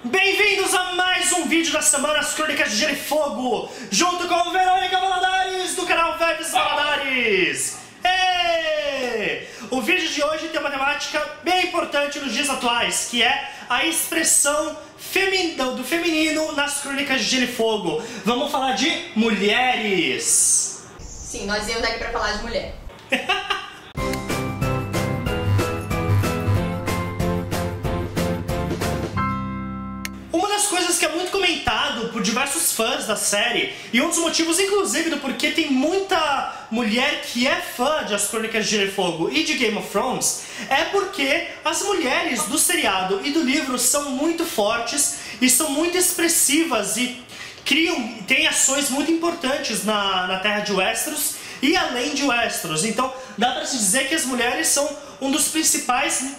Bem-vindos a mais um vídeo da semana, as Crônicas de Gelo e Fogo, junto com Verônica Valadares, do canal Vebs Valadares. O vídeo de hoje tem uma temática bem importante nos dias atuais, que é a expressão do feminino nas Crônicas de Gelo e Fogo. Vamos falar de mulheres. Sim, nós viemos aqui pra falar de mulher. Uma das coisas que é muito comentado por diversos fãs da série, e um dos motivos inclusive do porquê tem muita mulher que é fã de As Crônicas de Gelo e Fogo e de Game of Thrones, é porque as mulheres do seriado e do livro são muito fortes e são muito expressivas e têm ações muito importantes na Terra de Westeros e além de Westeros. Então dá pra se dizer que as mulheres são um dos principais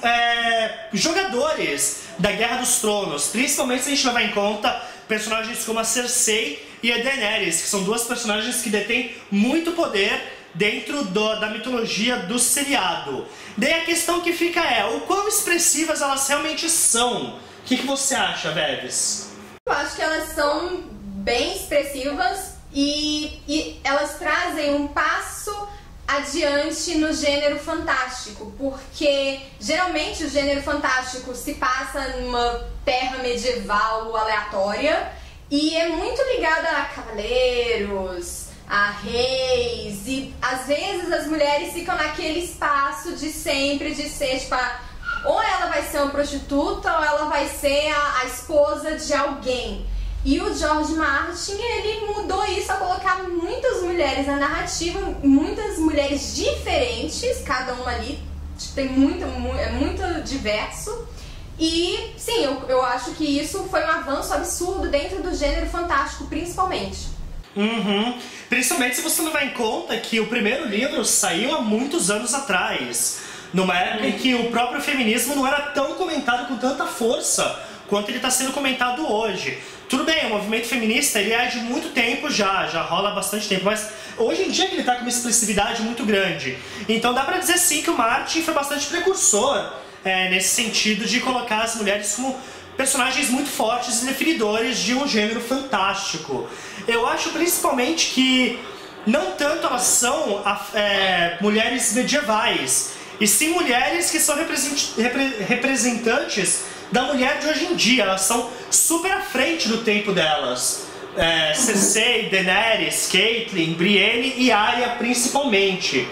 jogadores da Guerra dos Tronos, principalmente se a gente levar em conta personagens como a Cersei e a Daenerys, que são duas personagens que detêm muito poder dentro da mitologia do seriado. Daí a questão que fica é, o quão expressivas elas realmente são? O que você acha, Vebs? Eu acho que elas são bem expressivas e elas trazem um passo adiante no gênero fantástico, porque geralmente o gênero fantástico se passa numa terra medieval aleatória e é muito ligada a cavaleiros, a reis, e às vezes as mulheres ficam naquele espaço de sempre, de ser tipo, ou ela vai ser uma prostituta ou ela vai ser a esposa de alguém. E o George Martin, ele mudou isso a colocar muitas mulheres na narrativa, muitas mulheres diferentes, cada uma ali tem é muito diverso. E sim, eu acho que isso foi um avanço absurdo dentro do gênero fantástico, principalmente. Principalmente se você levar em conta que o primeiro livro saiu há muitos anos atrás, numa época em que o próprio feminismo não era tão comentado com tanta força quanto ele está sendo comentado hoje. Tudo bem, o movimento feminista ele é de muito tempo já rola há bastante tempo, mas hoje em dia ele está com uma expressividade muito grande. Então dá pra dizer sim que o Martin foi bastante precursor nesse sentido de colocar as mulheres como personagens muito fortes e definidores de um gênero fantástico. Eu acho principalmente que não tanto elas são mulheres medievais, e sim mulheres que são representantes da mulher de hoje em dia. Elas são super à frente do tempo delas. Cersei, Daenerys, Catelyn, Brienne e Arya principalmente.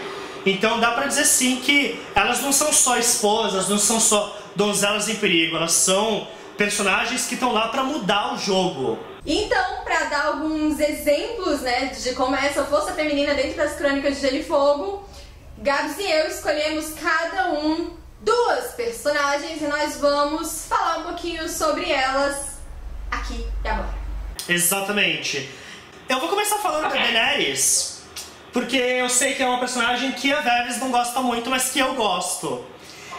Então dá pra dizer sim que elas não são só esposas, não são só donzelas em perigo, elas são personagens que estão lá pra mudar o jogo. Então, pra dar alguns exemplos, né, de como é essa força feminina dentro das Crônicas de Gelo e Fogo, Gabs e eu escolhemos cada duas personagens e nós vamos falar um pouquinho sobre elas aqui e agora. Exatamente. Eu vou começar falando da Daenerys, porque eu sei que é uma personagem que a Vebs não gosta muito, mas que eu gosto.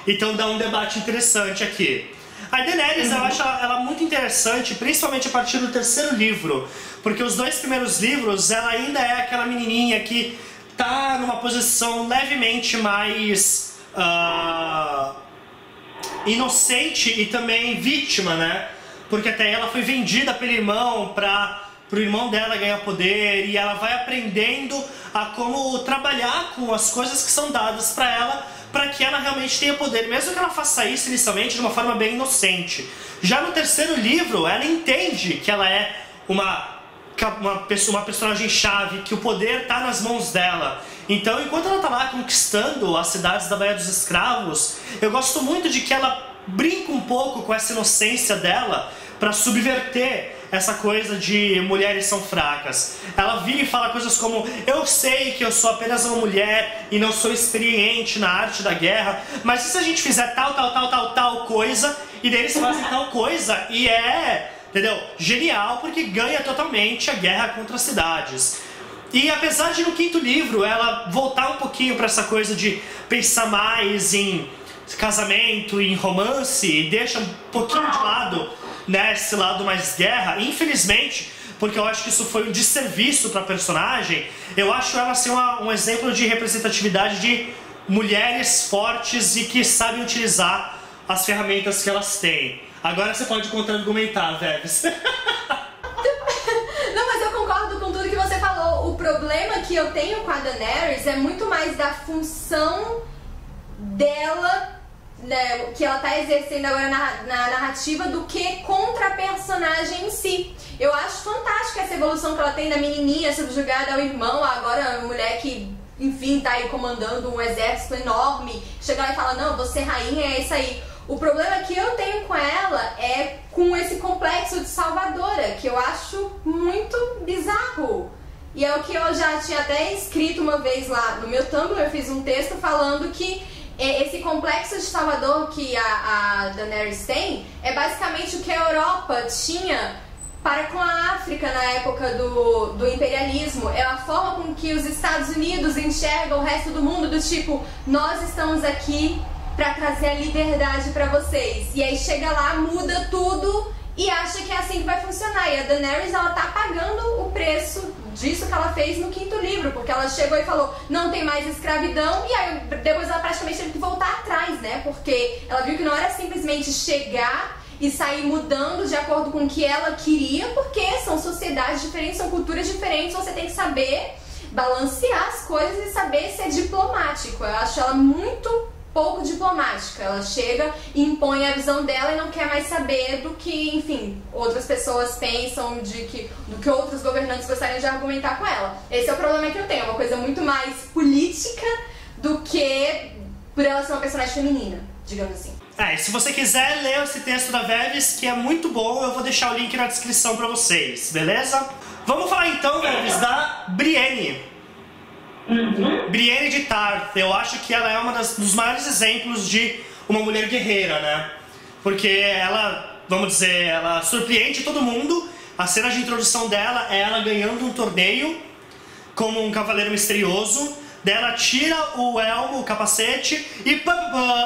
Então dá um debate interessante aqui. A Daenerys, eu acho ela muito interessante, principalmente a partir do terceiro livro, porque os dois primeiros livros, ela ainda é aquela menininha que tá numa posição levemente mais inocente e também vítima, né? Porque até ela foi vendida pelo irmão pro irmão dela ganhar poder, e ela vai aprendendo a como trabalhar com as coisas que são dadas pra ela, para que ela realmente tenha poder, mesmo que ela faça isso inicialmente de uma forma bem inocente. Já no terceiro livro, ela entende que ela é uma personagem-chave, que o poder tá nas mãos dela. Então, enquanto ela tá lá conquistando as cidades da Baía dos Escravos, eu gosto muito de que ela brinca um pouco com essa inocência dela para subverter essa coisa de mulheres são fracas. Ela vira e fala coisas como: eu sei que eu sou apenas uma mulher e não sou experiente na arte da guerra, mas e se a gente fizer tal coisa, e daí eles fazem tal coisa, e entendeu? Genial, porque ganha totalmente a guerra contra as cidades. E apesar de no quinto livro ela voltar um pouquinho para essa coisa de pensar mais em casamento, em romance, e deixa um pouquinho de lado, né, esse lado mais guerra, infelizmente, porque eu acho que isso foi um desserviço para a personagem, eu acho ela assim um exemplo de representatividade de mulheres fortes e que sabem utilizar as ferramentas que elas têm. Agora você pode contra-argumentar, Veves. Não, mas eu concordo com tudo que você falou. O problema que eu tenho com a Daenerys é muito mais da função dela, né, que ela tá exercendo agora na narrativa, do que contra a personagem em si. Eu acho fantástica essa evolução que ela tem da menininha subjugada ao irmão, agora a mulher que, enfim, tá aí comandando um exército enorme, chega lá e fala, não, você rainha, é isso aí. O problema que eu tenho com ela é com esse complexo de salvadora, que eu acho muito bizarro. E é o que eu já tinha até escrito uma vez lá no meu Tumblr, eu fiz um texto falando que esse complexo de salvador que a Daenerys tem é basicamente o que a Europa tinha para com a África na época do imperialismo. É a forma com que os Estados Unidos enxergam o resto do mundo, do tipo, nós estamos aqui pra trazer a liberdade pra vocês. E aí chega lá, muda tudo e acha que é assim que vai funcionar. E a Daenerys, ela tá pagando o preço disso que ela fez no 5º livro, porque ela chegou e falou, não tem mais escravidão, e aí depois ela praticamente teve que voltar atrás, né? Porque ela viu que não era simplesmente chegar e sair mudando de acordo com o que ela queria, porque são sociedades diferentes, são culturas diferentes, você tem que saber balancear as coisas e saber ser diplomático. Eu acho ela muito pouco diplomática. Ela chega e impõe a visão dela e não quer mais saber do que, enfim, outras pessoas pensam, do que outros governantes gostariam de argumentar com ela. Esse é o problema que eu tenho, é uma coisa muito mais política do que por ela ser uma personagem feminina, digamos assim. E se você quiser ler esse texto da Veves, que é muito bom, eu vou deixar o link na descrição pra vocês, beleza? Vamos falar então, Veves, da Brienne. Brienne de Tarth. Eu acho que ela é uma dos maiores exemplos de uma mulher guerreira, né? Porque ela, vamos dizer, ela surpreende todo mundo. A cena de introdução dela é ela ganhando um torneio como um cavaleiro misterioso. Daí ela tira o elmo, o capacete e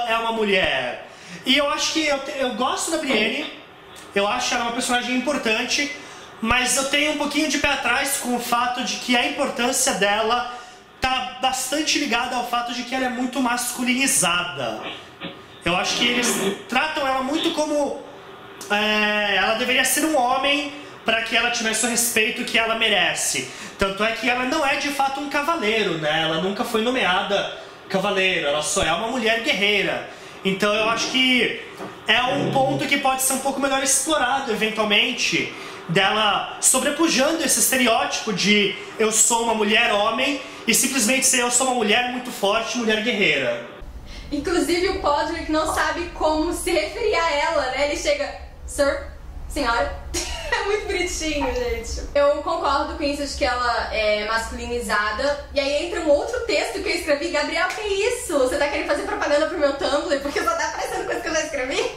é uma mulher. E eu acho que eu gosto da Brienne. Eu acho ela uma personagem importante, mas eu tenho um pouquinho de pé atrás com o fato de que a importância dela tá bastante ligada ao fato de que ela é muito masculinizada. Eu acho que eles tratam ela muito como ela deveria ser um homem para que ela tivesse o respeito que ela merece. Tanto é que ela não é de fato um cavaleiro, né? Ela nunca foi nomeada cavaleiro, ela só é uma mulher guerreira. Então eu acho que é um ponto que pode ser um pouco melhor explorado eventualmente, dela sobrepujando esse estereótipo de eu sou uma mulher homem e simplesmente ser eu sou uma mulher muito forte, mulher guerreira. Inclusive o Podrick não sabe como se referir a ela, né? Ele chega, Sir, senhora. É muito bonitinho, gente. Eu concordo com isso de que ela é masculinizada. E aí entra um outro texto que eu escrevi. Gabriel, que isso? Você tá querendo fazer propaganda pro meu Tumblr? Porque só tá aparecendo coisa que eu já escrevi?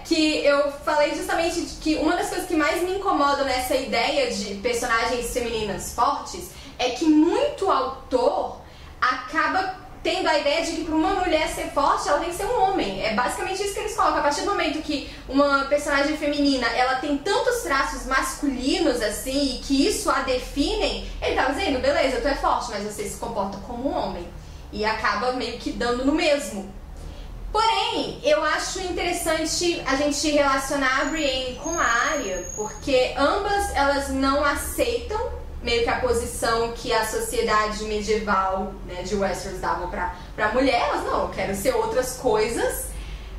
Que eu falei justamente de que uma das coisas que mais me incomodam nessa ideia de personagens femininas fortes é que muito autor acaba tendo a ideia de que para uma mulher ser forte, ela tem que ser um homem. É basicamente isso que eles colocam. A partir do momento que uma personagem feminina, ela tem tantos traços masculinos, assim, e que isso a definem, ele tá dizendo, beleza, tu é forte, mas você se comporta como um homem. E acaba meio que dando no mesmo. Porém, eu acho interessante a gente relacionar a Brienne com a Arya, porque ambas, elas não aceitam meio que a posição que a sociedade medieval, né, de Westeros dava pra mulher. Elas, não, eu quero ser outras coisas.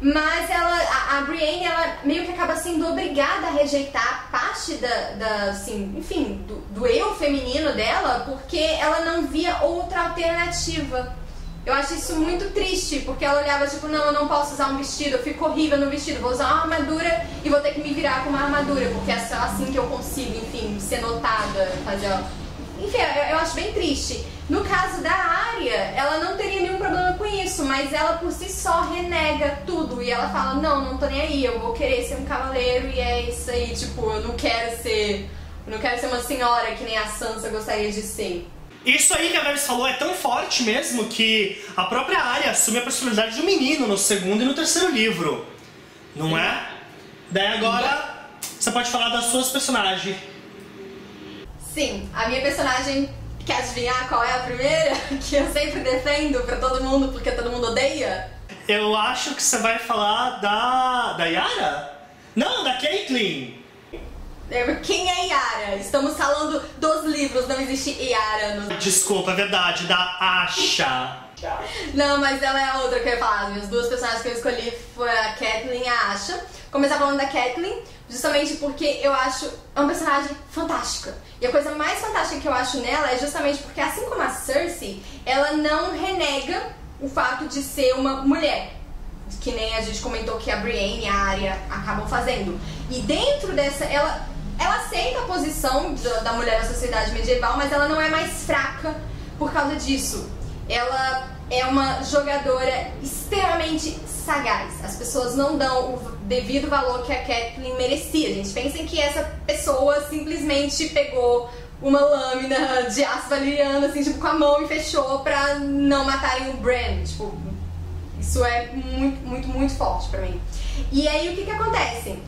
Mas a Brienne, ela meio que acaba sendo obrigada a rejeitar parte assim, enfim, do eu feminino dela, porque ela não via outra alternativa. Eu acho isso muito triste, porque ela olhava tipo, não, eu não posso usar um vestido, eu fico horrível no vestido, vou usar uma armadura e vou ter que me virar com uma armadura, porque é só assim que eu consigo, enfim, ser notada, fazer... Enfim, eu acho bem triste. No caso da Arya, ela não teria nenhum problema com isso, mas ela por si só renega tudo, e ela fala, não tô nem aí, eu vou querer ser um cavaleiro e é isso aí, tipo, eu não quero ser uma senhora que nem a Sansa gostaria de ser. Isso aí que a Veves falou é tão forte mesmo que a própria Arya assume a personalidade de um menino no 2º e no 3º livro, não é? Daí agora você pode falar das suas personagens. Sim, a minha personagem, quer adivinhar qual é a primeira? Que eu sempre defendo pra todo mundo porque todo mundo odeia? Eu acho que você vai falar da Yara? Não, da Caitlyn. Quem é Yara? Estamos falando dos livros, não existe Yara nos... Desculpa, é verdade, da Asha. Não, mas ela é a outra que eu ia falar. As duas personagens que eu escolhi foi a Caitlyn e a Asha. Começar falando da Caitlyn, justamente porque eu acho uma personagem fantástica. E a coisa mais fantástica que eu acho nela é justamente porque, assim como a Cersei, ela não renega o fato de ser uma mulher. Que nem a gente comentou que a Brienne e a Arya acabam fazendo. E dentro dessa, ela aceita a posição da mulher na sociedade medieval, mas ela não é mais fraca por causa disso. Ela é uma jogadora extremamente sagaz. As pessoas não dão o devido valor que a Caitlyn merecia. Gente, pensem que essa pessoa simplesmente pegou uma lâmina de aço valeriano, assim, tipo, com a mão e fechou pra não matarem o Bran. Tipo, isso é muito, muito, muito forte pra mim. E aí, o que acontece?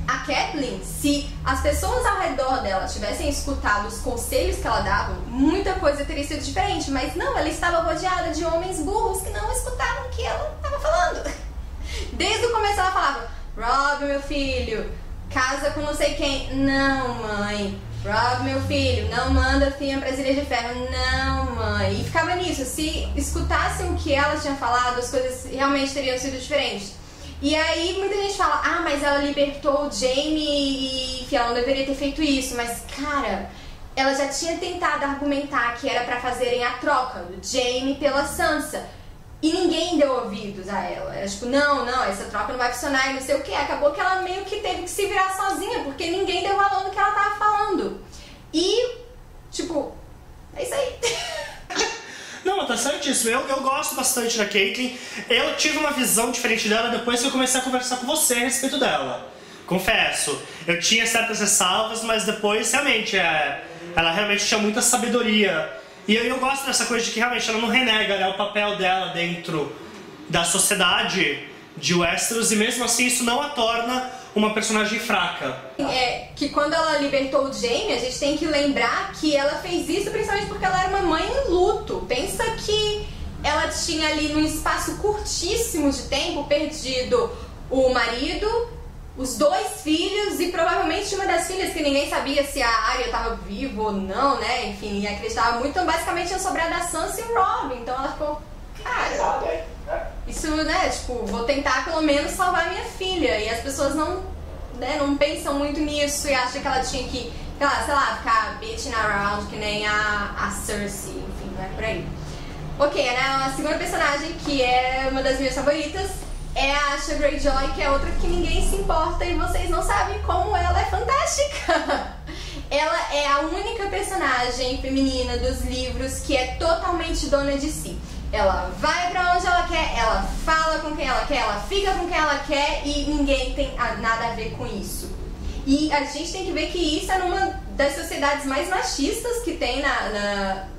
A Caitlyn, se as pessoas ao redor dela tivessem escutado os conselhos que ela dava, muita coisa teria sido diferente. Mas não, ela estava rodeada de homens burros que não escutavam o que ela estava falando. Desde o começo ela falava: Robb, meu filho, casa com não sei quem. Não, mãe. Robb, meu filho, não manda Theon para as Ilhas de Ferro. Não, mãe. E ficava nisso. Se escutassem o que ela tinha falado, as coisas realmente teriam sido diferentes. E aí muita gente fala: ah, mas ela libertou o Jaime e enfim, ela não deveria ter feito isso. Mas, cara, ela já tinha tentado argumentar que era pra fazerem a troca do Jaime pela Sansa. E ninguém deu ouvidos a ela. Era tipo, não, essa troca não vai funcionar e não sei o que. Acabou que ela meio que teve que se virar sozinha, porque ninguém deu valor no que ela tava falando. E, tipo, é isso aí. Não, tá certíssimo. Eu gosto bastante da Caitlyn. Eu tive uma visão diferente dela depois que eu comecei a conversar com você a respeito dela. Confesso. Eu tinha certas ressalvas, mas depois, realmente, ela realmente tinha muita sabedoria. E eu gosto dessa coisa de que realmente ela não renega, né, o papel dela dentro da sociedade de Westeros. E mesmo assim, isso não a torna uma personagem fraca. É que quando ela libertou o Jaime, a gente tem que lembrar que ela fez isso principalmente porque ela era uma mãe em luto. Pensa que ela tinha ali num espaço curtíssimo de tempo perdido o marido, os 2 filhos e provavelmente uma das filhas que ninguém sabia se a Arya estava viva ou não, né? Enfim, acreditava muito. Então basicamente tinha sobrado a Sansa e o Robb. Então ela ficou, cara, isso, né, tipo, vou tentar pelo menos salvar minha filha. E as pessoas não pensam muito nisso e acham que ela tinha que, sei lá, ficar bitching around que nem a Cersei, enfim, não é por aí. Ok, né, a segunda personagem que é uma das minhas favoritas é a Asha Greyjoy, que é outra que ninguém se importa e vocês não sabem como ela é fantástica. Ela é a única personagem feminina dos livros que é totalmente dona de si. Ela vai pra onde ela quer, ela fala com quem ela quer, ela fica com quem ela quer e ninguém tem nada a ver com isso. E a gente tem que ver que isso é numa das sociedades mais machistas que tem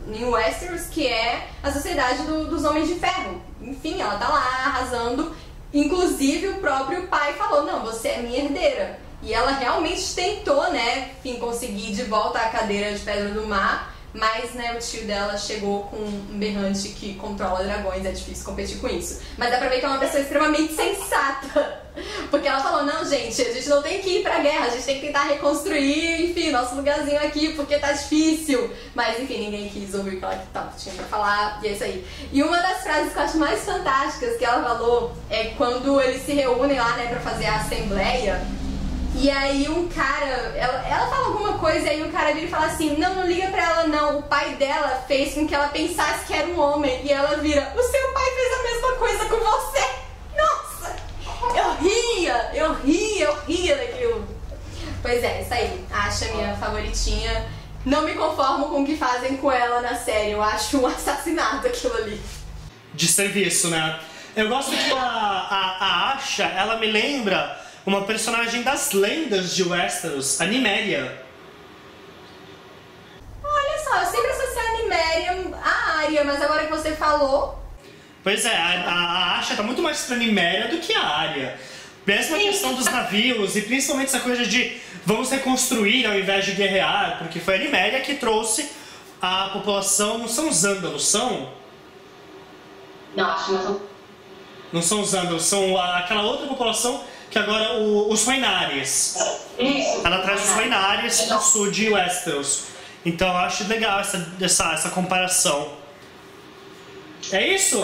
em Westeros, que é a sociedade dos Homens de Ferro. Enfim, ela tá lá arrasando. Inclusive o próprio pai falou: não, você é minha herdeira. E ela realmente tentou, né, enfim, conseguir de volta a cadeira de Pedra do Mar. Mas, né, o tio dela chegou com um berrante que controla dragões, é difícil competir com isso. Mas dá pra ver que é uma pessoa extremamente sensata. Porque ela falou: não, gente, a gente não tem que ir pra guerra, a gente tem que tentar reconstruir, enfim, nosso lugarzinho aqui, porque tá difícil. Mas, enfim, ninguém quis ouvir o que ela tinha pra falar, e é isso aí. E uma das frases que eu acho mais fantásticas que ela falou é quando eles se reúnem lá, né, pra fazer a assembleia. E aí um cara, ela fala alguma coisa e aí o cara vira e fala assim: não liga pra ela não, o pai dela fez com que ela pensasse que era um homem. E ela vira: o seu pai fez a mesma coisa com você. Nossa, eu ria daquilo. Pois é, isso aí, acha minha favoritinha. Não me conformo com o que fazem com ela na série, eu acho um assassinato aquilo ali. De serviço, né? Eu gosto que a Asha, ela me lembra uma personagem das lendas de Westeros, a Nymeria. Olha só, eu sempre associei a Nymeria à Arya, mas agora que você falou... Pois é, a Asha tá muito mais pra Nymeria do que a Arya. Mesmo a questão dos navios e principalmente essa coisa de vamos reconstruir ao invés de guerrear, porque foi a Nymeria que trouxe a população, não são os ândalos, são? Não, acho que não são. Não são os Andals, são aquela outra população que agora os Rhoynares. Ela traz os Rhoynares pro sul de Westeros. Então eu acho legal essa comparação. É isso?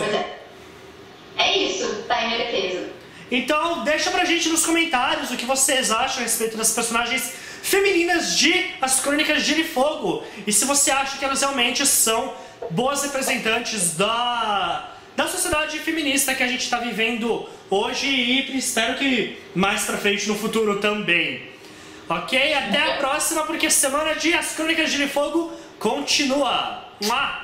É isso, tá em minha defesa. Então deixa pra gente nos comentários o que vocês acham a respeito das personagens femininas de As Crônicas de Gelo e Fogo. E se você acha que elas realmente são boas representantes da sociedade feminista que a gente está vivendo hoje e espero que mais pra frente no futuro também. Ok? Até a próxima, porque semana de As Crônicas de Gelo e Fogo continua. Mua!